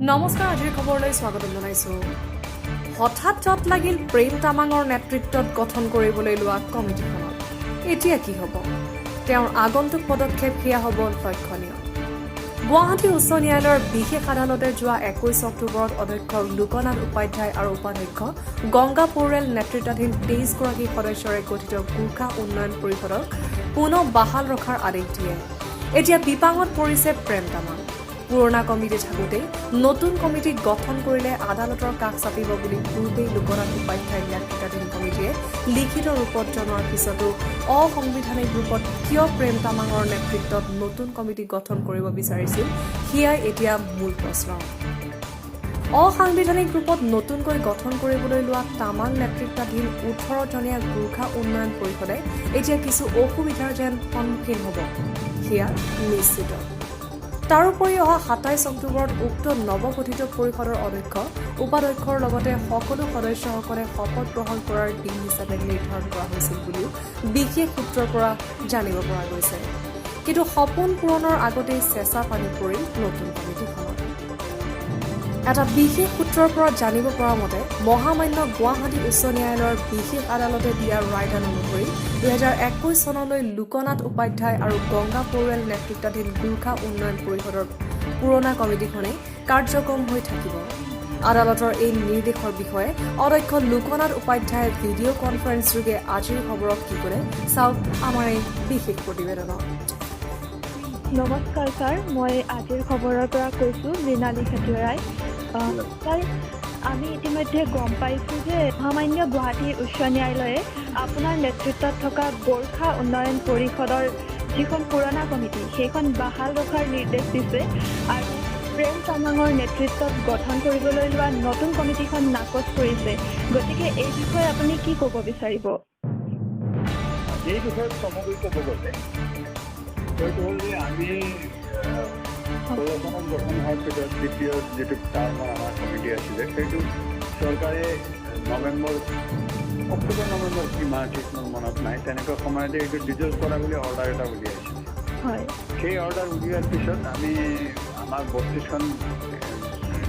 নমস্কাৰ আজিৰ খবৰলৈ স্বাগতম জনাইছো। হঠাৎ জট লাগিল প্ৰেম তামাঙৰ নেতৃত্বত গঠন কৰিবলৈ লোৱা কমিটিখনত। এতিয়া কি হ'ব? তেওঁৰ আগন্তুক পদক্ষেপ কিয়া হ'ব লক্ষণীয়। গুৱাহাটী উচ্চ ন্যায়ালয়ৰ বিশেষ আদালতে যোৱা 21 অক্টোবৰত অধ্যক্ষ লোকনাথ উপাধ্যায় আৰু উপাধ্যক্ষ গংগা পৌৰেল নেতৃত্বাধীন 23 গৰাকী সদস্যৰে গঠিত গোৰ্খা উন্নয়ন পৰিষদক পুনৰ বাহাল ৰখাৰ আদেশ দিয়ে। এতিয়া বিপাঙত পৰিছে প্ৰেম তামাং। পুৰণা কমিটি থাকোঁতে নতুন কমিটি গঠন কৰিলে আদালতৰ কাষ চাপিব বুলি পূৰ্বেই লোকনাথ উপাধ্যায় নেতৃত্বাধীন কমিটিয়ে লিখিত ৰূপত জনোৱাৰ পিছতো অসাংবিধানিক ৰূপত কিয় প্ৰেম তামাঙৰ নেতৃত্বত নতুন কমিটি গঠন কৰিব বিচাৰিছিল সেয়াই এতিয়া মূল প্ৰশ্ন। অসাংবিধানিক ৰূপত নতুনকৈ গঠন কৰিবলৈ লোৱা তামাং নেতৃত্বাধীন 18জনীয়া গোৰ্খা উন্নয়ন পৰিষদে এতিয়া কিছু অসুবিধাৰ যেন সন্মুখীন হ'ব সেয়া নিশ্চিত। তাৰোপৰি অহা 27 অক্টোবৰত উক্ত নৱগঠিত পৰিষদৰ অধ্যক্ষ উপাধ্যক্ষৰ লগতে সকলো সদস্যসকলে শপত গ্ৰহণ কৰাৰ দিন হিচাপে নিৰ্ধাৰণ কৰা হৈছিল বুলিও বিশেষ সূত্ৰৰ পৰা জানিব পৰা গৈছে। কিন্তু সপোন পূৰণৰ আগতেই চেঁচা পানী পৰিল নতুন কমিটিখনত। এটা বিশেষ সূত্ৰৰ পৰা জানিব পৰা মতে মহামান্য গুৱাহাটী উচ্চ ন্যায়ালয়ৰ বিশেষ আদালতে দিয়া ৰায়দান অনুসৰি 2021 চনলৈ লোকনাথ উপাধ্যায় আৰু গংগা পৌৰেল নেতৃত্বাধীন গোৰ্খা উন্নয়ন পৰিষদৰ পুৰণা কমিটিখনেই কাৰ্যক্ৰম হৈ থাকিব। আদালতৰ এই নিৰ্দেশৰ বিষয়ে অধ্যক্ষ লোকনাথ উপাধ্যায়ে ভিডিঅ' কনফাৰেন্স যোগে আজিৰ খবৰক কি কৰে চাওক আমাৰ এই বিশেষ প্ৰতিবেদনত। নমস্কাৰ ছাৰ, মই আজিৰ খবৰৰ পৰা কৈছোঁ মৃণালী খেতিয়ৰাই। ছাৰ, আমি ইতিমধ্যে গম পাইছোঁ যে মহামান্য গুৱাহাটী উচ্চ ন্যায়ালয়ে আপোনাৰ নেতৃত্বত থকা গোৰ্খা উন্নয়ন পৰিষদৰ যিখন পুৰণা কমিটি সেইখন বাহাল ৰখাৰ নিৰ্দেশ দিছে আৰু প্ৰেম তামাঙৰ নেতৃত্বত গঠন কৰিবলৈ লোৱা নতুন কমিটিখন নাকচ কৰিছে। গতিকে এই বিষয়ে আপুনি কি ক'ব বিচাৰিব? এই বিষয়ত চমুকৈ ক'ব গ'লে হয়তো হ'ল যে আমি 16 চনত গঠন হোৱাৰ পিছত দ্বিতীয় যিটো টাৰ্মৰ আমাৰ কমিটি আছিলে সেইটো চৰকাৰে অক্টোবৰ নৱেম্বৰ কি মাহ ঠিক মোৰ মনত নাই, তেনেকুৱা সময়তে এইটো ডিজলভ কৰা বুলি অৰ্ডাৰ এটা উলিয়াইছিলে। সেই অৰ্ডাৰ উলিওৱাৰ পিছত আমি আমাৰ 32খন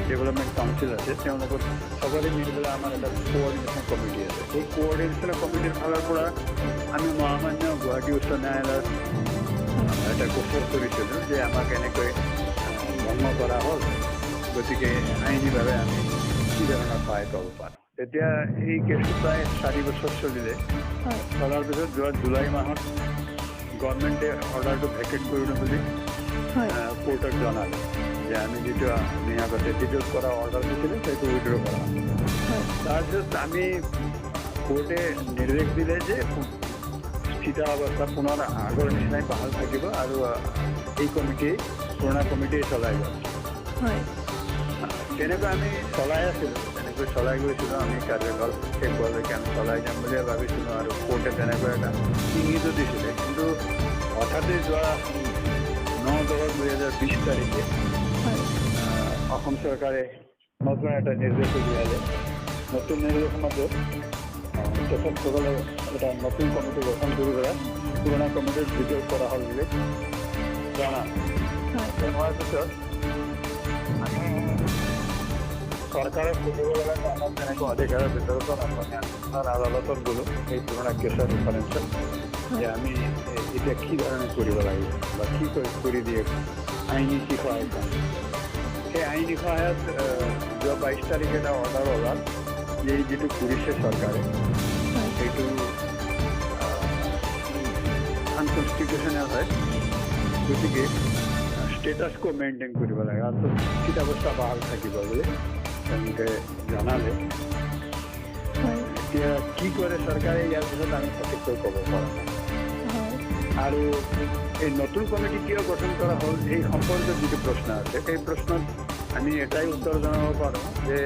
ডেভেলপমেণ্ট কাউন্সিল আছে, তেওঁলোকৰ চবৰে মিলি পেলাই আমাৰ এটা কোঅৰ্ডিনেশ্যন কমিটি আছে। সেই কোঅৰ্ডিনেশ্যন কমিটিৰ ফালৰ পৰা আমি মহামান্য গুৱাহাটী উচ্চ ন্যায়ালয়ত এটা গোচৰ কৰিছিলোঁ যে আমাক এনেকৈ ভংগ কৰা হ'ল, গতিকে আইনীভাৱে আমি কি ধৰণৰ সহায় পাব পাৰোঁ। তেতিয়া এই কেছটো প্ৰায় 4 বছৰ চলিলে। চলাৰ পিছত যোৱা জুলাই মাহত গভৰ্ণমেণ্টে অৰ্ডাৰটো ভেকেট কৰিলোঁ বুলি কোৰ্টক জনালে যে আমি যিটো আমি আগতে ডিজলভ কৰা অৰ্ডাৰ দিছিলোঁ সেইটো উইড্ৰ কৰা। তাৰপিছত আমি কোৰ্টে নিৰ্দেশ দিলে যে স্থিতা অৱস্থা পুনৰ আগৰ নিচিনাই বাহাল থাকিব আৰু এই কমিটি পুৰণা কমিটি চলাই যাব। তেনেকৈ আমি চলাই আছিলোঁ, তেনেকৈ চলাই গৈছিলোঁ। আমি কাৰ্যকাল শেষ হোৱালৈকে আমি চলাই যাম বুলি ভাবিছিলোঁ আৰু কোৰ্টে তেনেকৈ এটা ইংগিতো দিছিলে। কিন্তু হঠাতে যোৱা 9/10/2020 তাৰিখে অসম চৰকাৰে নতুন এটা নিৰ্দেশ উলিয়ালে। নতুন নিৰ্দেশৰ মাজত তেখেতসকলে এটা নতুন কমিটি গঠন কৰি পেলাই পুৰণা কমিটিৰ ডিজলভ কৰা হ'ল বুলি জনালে। হোৱাৰ পিছত আমি চৰকাৰক সুধিব লগা আমাৰ তেনেকুৱা অধিকাৰৰ ভিতৰতো আপোনাৰ আদালতত গ'লোঁ এই পুৰণা কেছৰ ৰেফাৰেঞ্চত যে আমি এতিয়া কি ধৰণে কৰিব লাগিব বা কি কৰি দিয়ে আইনী কি সহায় পাম। সেই আইনী সহায়ত যোৱা 22 তাৰিখে এটা অৰ্ডাৰ ওলাল যে যিটো কৰিছে চৰকাৰে সেইটো আনকনষ্টিটিউচনেল হয়। গতিকে ষ্টেটাছ কো মেইনটেইন কৰিব লাগে, অৰ্থাৎ স্থিতাৱস্থা বাহাল থাকিব বুলি তেওঁলোকে জনালে। এতিয়া কি কৰে চৰকাৰে ইয়াৰ পিছত আমি সঠিককৈ ক'ব পৰা নাই। আৰু এই নতুন কমিটি কিয় গঠন কৰা হ'ল এই সম্পৰ্কত যিটো প্ৰশ্ন আছে সেই প্ৰশ্নত আমি এটাই উত্তৰ জনাব পাৰোঁ যে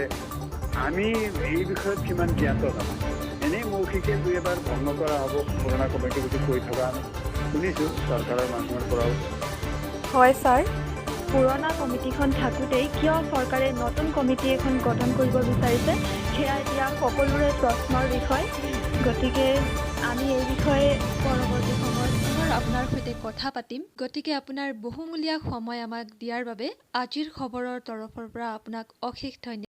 আমি এই বিষয়ত কিমান জ্ঞাত নহয়। এনেই মৌখিকে 2 এবাৰ ভংগ কৰা হ'ব পুৰণা কমিটি বুলি কৈ থকা আমি শুনিছোঁ চৰকাৰৰ মানুহৰ পৰাও। হয় ছাৰ, পুৰণা কমিটিখন থাকোঁতেই কিয় চৰকাৰে নতুন কমিটি এখন গঠন কৰিব বিচাৰিছে সেয়া এতিয়া সকলোৰে প্ৰশ্নৰ বিষয়। গতিকে আমি এই বিষয়ে পৰৱৰ্তী সময়ত পুনৰ আপোনাৰ সৈতে কথা পাতিম। গতিকে আপোনাৰ বহুমূলীয়া সময় আমাক দিয়াৰ বাবে আজিৰ খবৰৰ তৰফৰ পৰা আপোনাক অশেষ ধন্যবাদ।